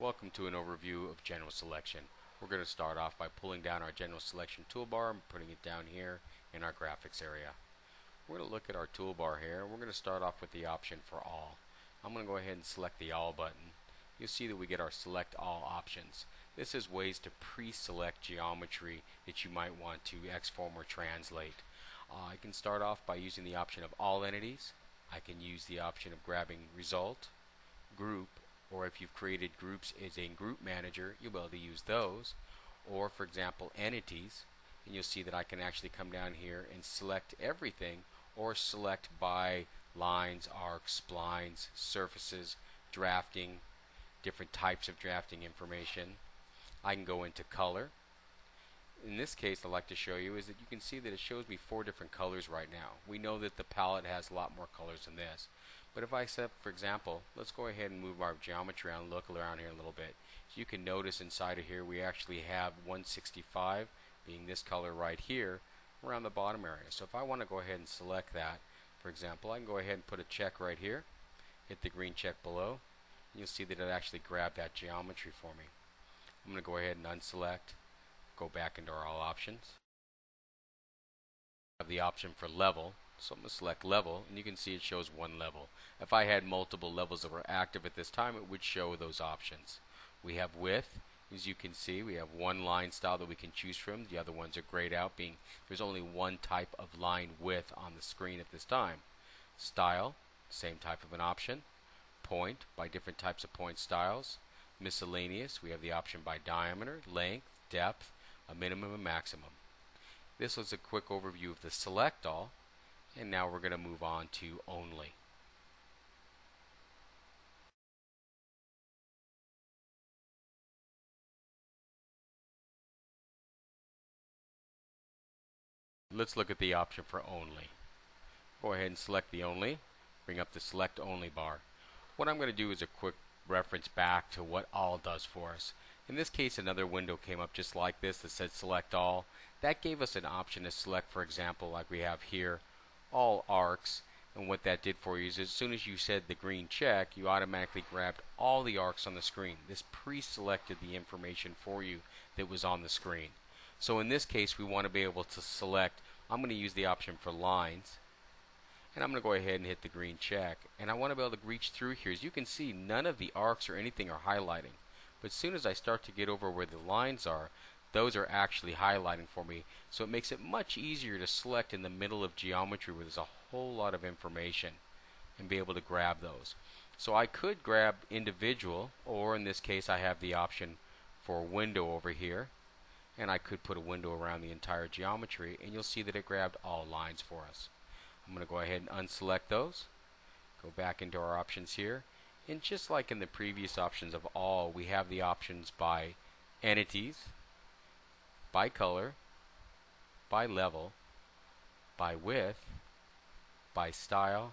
Welcome to an overview of General Selection. We're going to start off by pulling down our General Selection toolbar and putting it down here in our graphics area. We're going to look at our toolbar here. We're going to start off with the option for all. I'm going to go ahead and select the all button. You'll see that we get our select all options. This is ways to pre-select geometry that you might want to export or translate. I can start off by using the option of all entities. I can use the option of grabbing result, group, or if you've created groups as a group manager, you'll be able to use those. Or for example, entities, and you'll see that I can actually come down here and select everything, or select by lines, arcs, splines, surfaces, drafting, different types of drafting information. I can go into color. In this case, I'd like to show you is that you can see that it shows me 4 different colors right now. We know that the palette has a lot more colors than this. But if I set, for example, let's go ahead and move our geometry around, look around here a little bit. So you can notice inside of here we actually have 165 being this color right here around the bottom area. So if I want to go ahead and select that, for example, I can go ahead and put a check right here, hit the green check below, and you'll see that it actually grabbed that geometry for me. I'm going to go ahead and unselect, go back into our all options. I have the option for level. So I'm going to select level, and you can see it shows 1 level. If I had multiple levels that were active at this time, it would show those options. We have width. As you can see, we have 1 line style that we can choose from. The other ones are grayed out, being there's only 1 type of line width on the screen at this time. Style, same type of an option. Point, by different types of point styles. Miscellaneous, we have the option by diameter, length, depth, a minimum and maximum. This was a quick overview of the select all. And now we're going to move on to only. Let's look at the option for only. Go ahead and select the only. Bring up the select only bar. What I'm going to do is a quick reference back to what all does for us. In this case, another window came up just like this that said select all. That gave us an option to select, for example, like we have here, all arcs. And what that did for you is as soon as you said the green check, you automatically grabbed all the arcs on the screen. This pre-selected the information for you that was on the screen. So in this case, we want to be able to select, I'm going to use the option for lines, and I'm going to go ahead and hit the green check. And I want to be able to reach through here. As you can see, none of the arcs or anything are highlighting. But as soon as I start to get over where the lines are, those are actually highlighting for me. So it makes it much easier to select in the middle of geometry where there's a whole lot of information and be able to grab those. So I could grab individual, or in this case I have the option for window over here, and I could put a window around the entire geometry, and you'll see that it grabbed all lines for us. I'm going to go ahead and unselect those, go back into our options here, and just like in the previous options of all, we have the options by entities, by color, by level, by width, by style,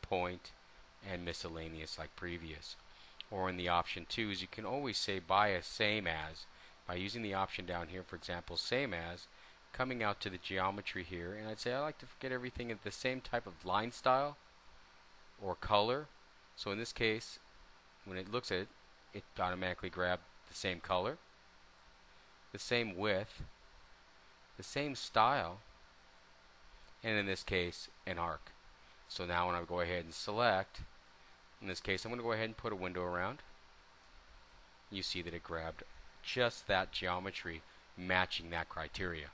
point, and miscellaneous like previous. Or in the option 2 is you can always say by a same as, by using the option down here, for example, same as, coming out to the geometry here, and I'd say I like to get everything at the same type of line style or color. So in this case, when it looks at it, it automatically grabbed the same color, the same width, the same style, and in this case, an arc. So now when I go ahead and select, in this case I'm going to go ahead and put a window around. You see that it grabbed just that geometry matching that criteria.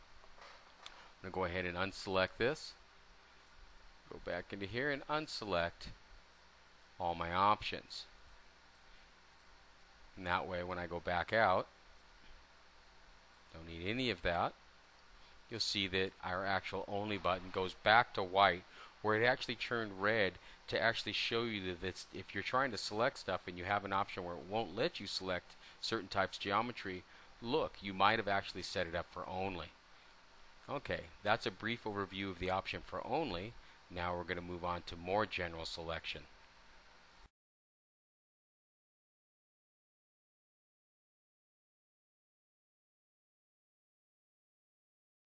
I'm going to go ahead and unselect this, go back into here and unselect all my options. And that way when I go back out, don't need any of that, you'll see that our actual only button goes back to white, where it actually turned red to actually show you that if you're trying to select stuff and you have an option where it won't let you select certain types of geometry, look, you might have actually set it up for only. Okay, that's a brief overview of the option for only. Now we're going to move on to more general selection.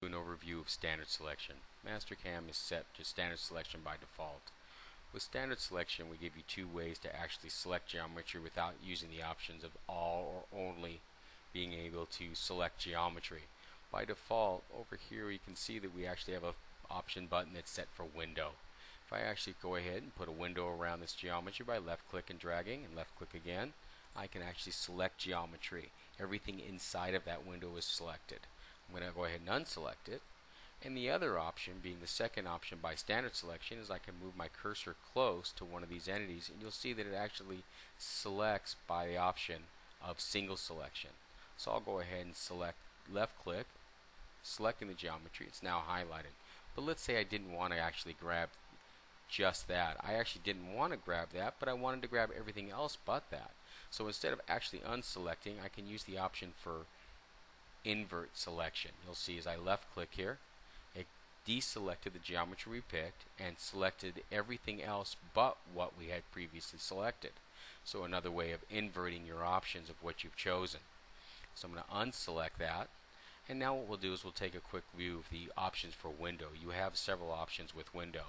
An overview of standard selection. Mastercam is set to standard selection by default. With standard selection, we give you two ways to actually select geometry without using the options of all or only being able to select geometry. By default, over here you can see that we actually have an option button that's set for window. If I actually go ahead and put a window around this geometry by left click and dragging and left click again, I can actually select geometry. Everything inside of that window is selected. I'm going to go ahead and unselect it. And the other option, being the second option by standard selection, is I can move my cursor close to one of these entities and you'll see that it actually selects by the option of single selection. So I'll go ahead and select left click, selecting the geometry. It's now highlighted. But let's say I didn't want to actually grab just that. I actually didn't want to grab that, but I wanted to grab everything else but that. So instead of actually unselecting, I can use the option for invert selection. You'll see as I left click here, it deselected the geometry we picked and selected everything else but what we had previously selected. So another way of inverting your options of what you've chosen. So I'm going to unselect that, and now what we'll do is we'll take a quick view of the options for window. You have several options with window.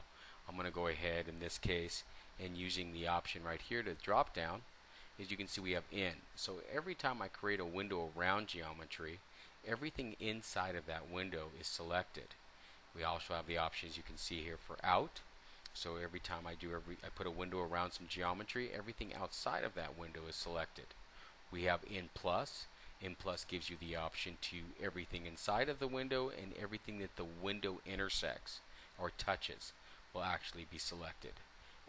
I'm going to go ahead in this case and using the option right here to drop down. As you can see, we have in. So every time I create a window around geometry, everything inside of that window is selected. We also have the options you can see here for out. So every time I put a window around some geometry, everything outside of that window is selected. We have in plus. In plus gives you the option to everything inside of the window and everything that the window intersects or touches will actually be selected.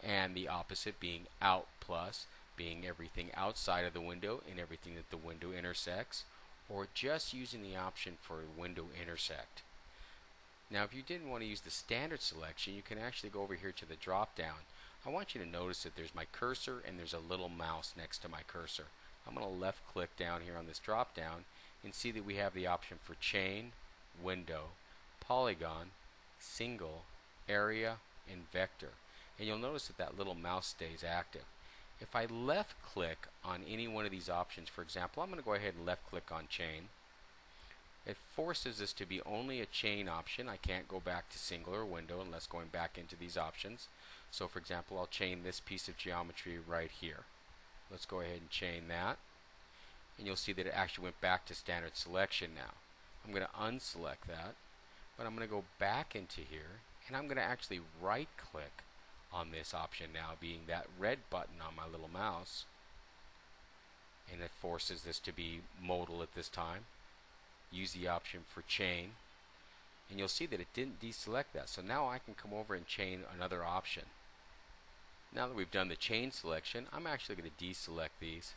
And the opposite being out plus, being everything outside of the window and everything that the window intersects, or just using the option for window intersect. Now if you didn't want to use the standard selection, you can actually go over here to the drop down. I want you to notice that there's my cursor and there's a little mouse next to my cursor. I'm going to left click down here on this drop down and see that we have the option for chain, window, polygon, single, area, and vector. And you'll notice that that little mouse stays active. If I left click on any one of these options, for example, I'm going to go ahead and left click on chain. It forces this to be only a chain option. I can't go back to single or window unless going back into these options. So for example, I'll chain this piece of geometry right here. Let's go ahead and chain that. And you'll see that it actually went back to standard selection now. I'm going to unselect that, but I'm going to go back into here and I'm going to actually right click on this option now, being that red button on my little mouse, and it forces this to be modal at this time. Use the option for chain and you'll see that it didn't deselect that, so now I can come over and chain another option. Now that we've done the chain selection, I'm actually going to deselect these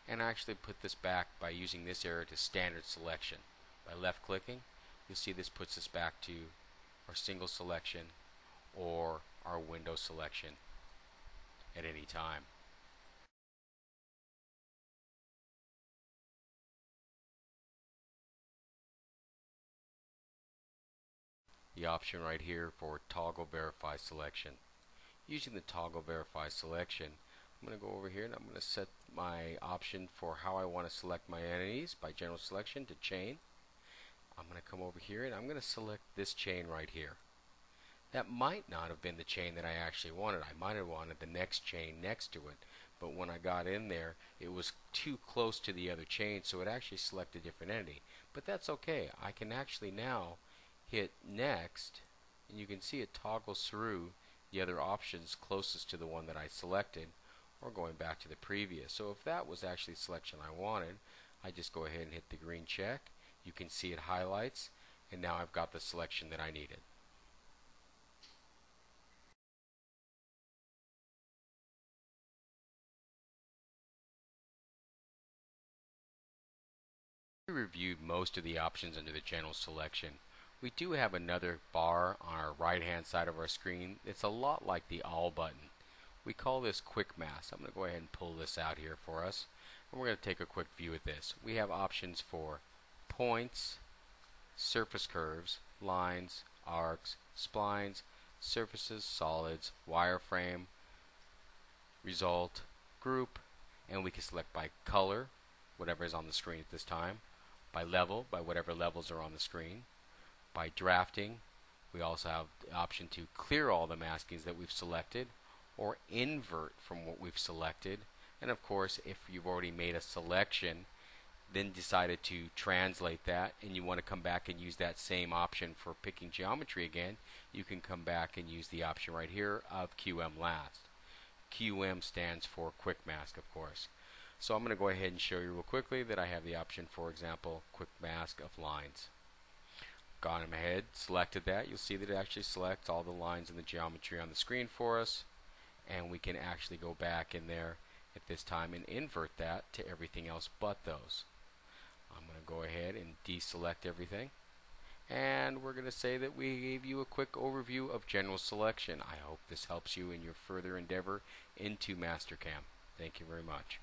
and actually put this back by using this arrow to standard selection. By left clicking, you'll see this puts us back to our single selection or our window selection at any time. The option right here for toggle verify selection. Using the toggle verify selection, I'm going to go over here and I'm going to set my option for how I want to select my entities by general selection to chain. I'm going to come over here and I'm going to select this chain right here. That might not have been the chain that I actually wanted. I might have wanted the next chain next to it, but when I got in there it was too close to the other chain, so it actually selected a different entity. But that's okay. I can actually now hit next and you can see it toggles through the other options closest to the one that I selected, or going back to the previous. So if that was actually the selection I wanted, I just go ahead and hit the green check. You can see it highlights, and now I've got the selection that I needed. We reviewed most of the options under the general selection. We do have another bar on our right hand side of our screen. It's a lot like the all button. We call this quick mask. I'm going to go ahead and pull this out here for us, and we're going to take a quick view of this. We have options for points, surface curves, lines, arcs, splines, surfaces, solids, wireframe, result, group, and we can select by color, whatever is on the screen at this time, by level, by whatever levels are on the screen, by drafting. We also have the option to clear all the maskings that we've selected, or invert from what we've selected. And of course, if you've already made a selection, then decided to translate that, and you want to come back and use that same option for picking geometry again, you can come back and use the option right here of QM last. QM stands for quick mask, of course. So I'm going to go ahead and show you real quickly that I have the option, for example, quick mask of lines. Gone ahead, selected that. You'll see that it actually selects all the lines in the geometry on the screen for us, and we can actually go back in there at this time and invert that to everything else but those. I'm going to go ahead and deselect everything, and we're going to say that we gave you a quick overview of general selection. I hope this helps you in your further endeavor into Mastercam. Thank you very much.